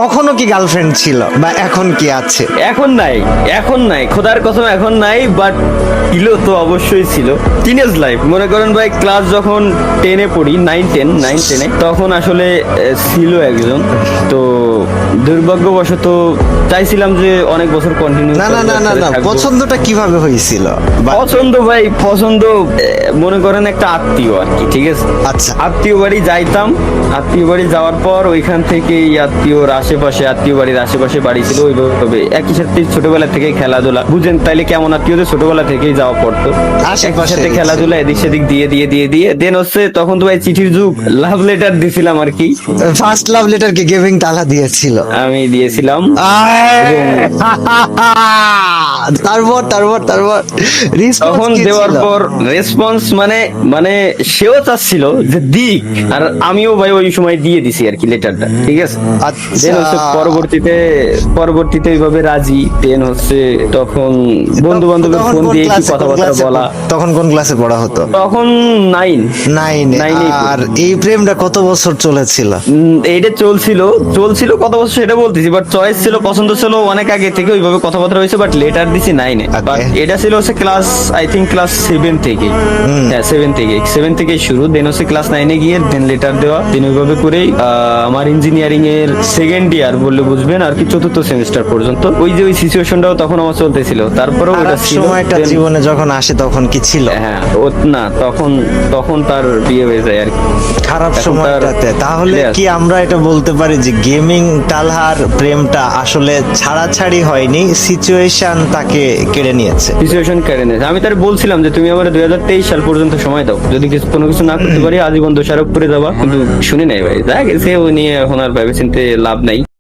কখনো কি গার্লফ্রেন্ড ছিল বা এখন কি আছে? এখন নাই, এখন নাই, খোদার কসম এখন নাই, বাট ছিল তো অবশ্যই ছিল। টিনেজ লাইফ মনে করেন ভাই, ক্লাস যখন 10-এ পড়ি, 9-10-এ, তখন আসলে ছিল একজন। তো দুর্ভাগ্যবশত চাইছিলাম যে অনেক বছর কন্টিনিউ। না না না না না, পছন্দটা কিভাবে হয়েছিল? পছন্দ ভাই, পছন্দ মনে করেন একটা আত্মীয় আর কি, ঠিক আছে? আচ্ছা, আত্মীয় বাড়ি যাইতাম, আত্মীয় বাড়ি যাওয়ার পর ওইখান থেকে আত্মীয়র আশেপাশে, আত্মীয় বাড়ির আশেপাশে বাড়ি ছিল, ওইভাবে একই সাথে ছোটবেলা থেকে খেলাধুলা, বুঝেন তাইলে কেমন আত্মীয়দের ছোটবেলা থেকেই যাওয়া পড়তো, একই সাথে খেলাধুলা এদিক সেদিক দিয়ে দিয়ে দিয়ে দিয়ে দেন হচ্ছে তখন তো ভাই চিঠির যুগ, লাভ লেটার দিছিলাম আর কি। ফার্স্ট লাভ লেটার কে গিভিং তালা দিয়েছিল? আমি দিয়েছিলাম। তারপর তারপর তারপর তখন দেওয়ার পর রেসপন্স মানে মানে সেও চাচ্ছিল যে দিক, আর আমিও ভাই ওই সময় দিয়ে দিছি আর কি লেটারটা, ঠিক আছে? দেন হচ্ছে পরবর্তীতে এইভাবে রাজি। দেন হচ্ছে তখন বন্ধু বান্ধবের ফোন দিয়ে কি কথাবার্তা বলা। তখন কোন ক্লাসে পড়া হতো? তখন 9। নাইনে। আর এই প্রেমটা কত বছর চলেছিল? এইটা চলছিল কত বছর সেটা বলতেছি, বাট চয়েস ছিল, পছন্দ ছিল অনেক আগে থেকে, ওইভাবে কথাবার্তা হয়েছে, বাট লেটার দিছি 9-এ। বাট এটা ছিল হচ্ছে ক্লাস, আই থিঙ্ক ক্লাস 7 থেকে, হ্যাঁ 7 থেকে শুরু। দেন হচ্ছে ক্লাস 9-এ গিয়ে দেন লেটার দেওয়া। দেন ওইভাবে করেই আমার ইঞ্জিনিয়ারিং এর সেকেন্ড ইয়ার বললে বুঝবেন আর কি, 4th সেমিস্টার পর্যন্ত ওই যে ওই সিচুয়েশনটাও তখন আমার চলতেছিল। তারপরেও ওটা ছিল সময়টা জীবনে যখন আসে তখন কি ছিল? হ্যাঁ না, তখন তার বিয়ে হয়ে যায় আর কি, খারাপ সময়টাতে। তাহলে কি আমরা এটা বলতে পারি যে গেমিং তালহার প্রেমটা আসলে ছাড়াছাড়ি হয়নি, সিচুয়েশন তাকে কেড়ে নিয়েছে? সিচুয়েশন কেড়ে নিয়েছে। আমি তার বলছিলাম যে তুমি আমার 2023 সাল পর্যন্ত সময় দাও, যদি কোনো কিছু না করতে পারি আজীবন দোষারোপ করে যাবা, কিন্তু শুনে নাই ভাই, যা গেছে ও নিয়ে এখন আর ভেবে চিন্তে লাভ নাই।